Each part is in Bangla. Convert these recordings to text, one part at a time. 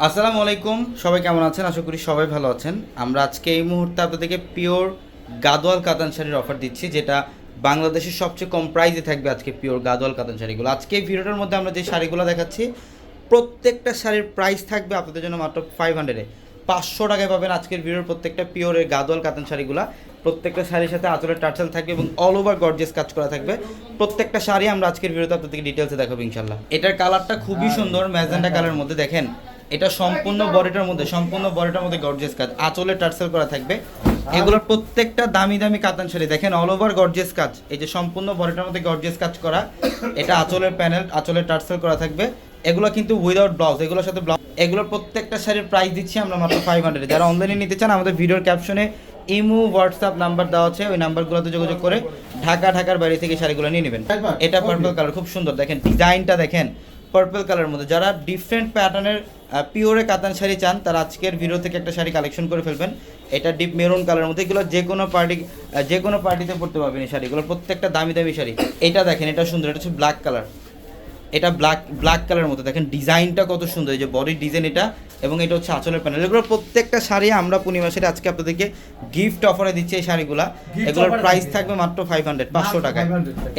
আসসালামু আলাইকুম, সবাই কেমন আছেন? আশা করি সবাই ভালো আছেন। আমরা আজকে এই মুহূর্তে আপনাদেরকে পিওর গাদোয়াল কাতান শাড়ির অফার দিচ্ছি, যেটা বাংলাদেশের সবচেয়ে কম প্রাইসে থাকবে আজকে পিওর গাদোয়াল কাতান শাড়িগুলো। আজকে এই ভিডিওটার মধ্যে আমরা যে শাড়িগুলো দেখাচ্ছি, প্রত্যেকটা শাড়ির প্রাইস থাকবে আপনাদের জন্য মাত্র 500-এ। 500 টাকায় পাবেন আজকের ভিডিওর প্রত্যেকটা পিওরের গাদোয়াল কাতান শাড়িগুলো। প্রত্যেকটা শাড়ির সাথে আঁচলের টার্সেল থাকবে এবং অল ওভার গর্জিয়াস কাজ করা থাকবে। প্রত্যেকটা শাড়ি আমরা আজকের ভিডিওতে আপনাদেরকে ডিটেলসে দেখাবো ইনশাল্লাহ। এটার কালারটা খুবই সুন্দর, ম্যাজেন্টা কালারের মধ্যে দেখেন। এটা সম্পূর্ণ বডিটার মধ্যে গর্জিয়াস কাজ, আঁচলে টার্সেল করা থাকবে। এগুলোর প্রত্যেকটা দামি দামি কাতান শাড়ি দেখেন, অল ওভার গর্জিয়াস কাজ। এই যে সম্পূর্ণ বডিটার মধ্যে গর্জিয়াস কাজ করা, এটা আঁচলের প্যানেল, আঁচলে টার্সেল করা থাকবে। এগুলো কিন্তু উইদাউট ব্লাউজ, এগুলোর সাথে ব্লাউজ। এগুলোর প্রত্যেকটা শাড়ির প্রাইস দিচ্ছি আমরা মাত্র 500। যারা অনলাইনে নিতে চান, আমাদের ভিডিওর ক্যাপশনে ইমো হোয়াটসঅ্যাপ নাম্বার দেওয়া আছে, ওই নাম্বারগুলোতে যোগাযোগ করে ঢাকার বাইরে থেকে শাড়িগুলো নিয়ে নেবেন। এটা পার্পল কালার, খুব সুন্দর দেখেন, ডিজাইনটা দেখেন পার্পল কালারের মধ্যে। যারা ডিফারেন্ট প্যাটার্নের পিওরে কাতান শাড়ি চান, তারা আজকের ভিডিও থেকে একটা শাড়ি কালেকশন করে ফেলবেন। এটা ডিপ মেরুন কালারের মধ্যে, এগুলো যে কোনো পার্টিতে পড়তে পারবেন এই শাড়িগুলো, প্রত্যেকটা দামি দামি শাড়ি। এটা দেখেন, এটা সুন্দর, এটা হচ্ছে ব্ল্যাক কালার। এটা ব্ল্যাক কালারের মধ্যে দেখেন ডিজাইনটা কত সুন্দর, এই যে বডির ডিজাইন এটা, এবং এটা হচ্ছে আঁচলের প্যানেল। এগুলো প্রত্যেকটা শাড়ি আমরা পূর্ণিমা শাড়ি আজকে আপনাদেরকে গিফট অফারে দিচ্ছি। এই শাড়িগুলো, এগুলোর প্রাইস থাকবে মাত্র 500 টাকায়।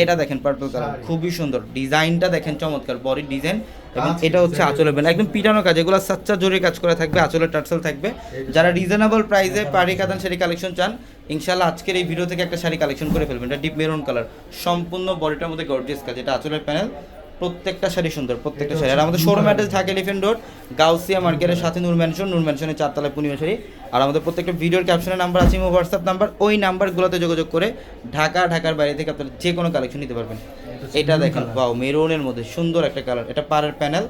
এটা দেখেন পার্পল কালার, খুবই সুন্দর, ডিজাইনটা দেখেন চমৎকার, বডির ডিজাইন, এবং এটা হচ্ছে আঁচলের প্যানেল, একদম পিটানো কাজ। এগুলো সাচ্চা জরি কাজ করা থাকবে, আঁচলের টার্সেল থাকবে। যারা রিজনেবল প্রাইসে পাড়ি কাতান শাড়ি কালেকশন চান, ইনশাল্লাহ আজকের এই ভিডিও থেকে একটা শাড়ি কালেকশন করে ফেলবেন। এটা ডিপ মেরুন কালার, সম্পূর্ণ বডিটার মধ্যে গর্জিয়াস কাজ, এটা আঁচলের প্যানেল। প্রত্যেকটা শাড়ি সুন্দর, প্রত্যেকটা শাড়ি। আর আমাদের showroom address Dhaka elephant road, Gausia মার্কেটের সাথে নূর ম্যানশনের 4 তলায় পূর্ণিমা শাড়ি। আর আমাদের প্রত্যেকটা ভিডিওর ক্যাপশনের নাম্বার আছে, হোয়াটসঅ্যাপ নাম্বার, ওই নাম্বারগুলোতে যোগাযোগ করে ঢাকার বাইরে থেকে আপনারা যে কোনো কালেকশন নিতে পারবেন। এটা দেখেন, ওয়াও, মেরুনের মধ্যে সুন্দর একটা কালার। এটা পাড়ের প্যানেল,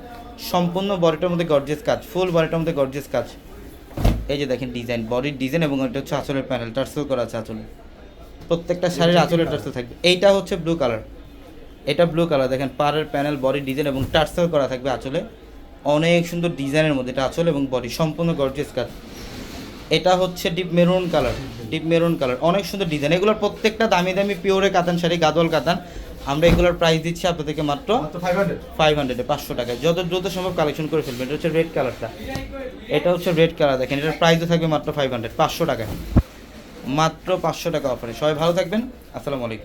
সম্পূর্ণ বডিটার মধ্যে গর্জিয়াস কাজ, ফুল বডিটার মধ্যে গর্জিয়াস কাজ। এই যে দেখেন ডিজাইন, বডির ডিজাইন, এবং এটা হচ্ছে আঁচলের প্যানেল, টার্সেল করা আছে আঁচলে। প্রত্যেকটা শাড়ির আঁচলের টার্সেল থাকবে। এইটা হচ্ছে ব্লু কালার, এটা ব্লু কালার দেখেন, পাড়ের প্যানেল, বডি ডিজাইন এবং টার্সেল করা থাকবে আঁচলে। অনেক সুন্দর ডিজাইনের মধ্যে এটা আঁচল এবং বডি সম্পূর্ণ গর্জিয়াস কাজ। এটা হচ্ছে ডিপ মেরুন কালার, অনেক সুন্দর ডিজাইন। এগুলোর প্রত্যেকটা দামি দামি পিওরে কাতান শাড়ি, গাদোয়াল কাতান। আমরা এগুলোর প্রাইস দিচ্ছি আপনাদেরকে মাত্র 500 টাকায়। যত দ্রুত সম্ভব কালেকশন করে ফেলবেন। এটা হচ্ছে রেড কালারটা, এটা হচ্ছে রেড কালার দেখেন, এটার প্রাইসও থাকবে মাত্র 500 টাকা, মাত্র 500 টাকা অফারে। সবাই ভালো থাকবেন, আসসালামু আলাইকুম।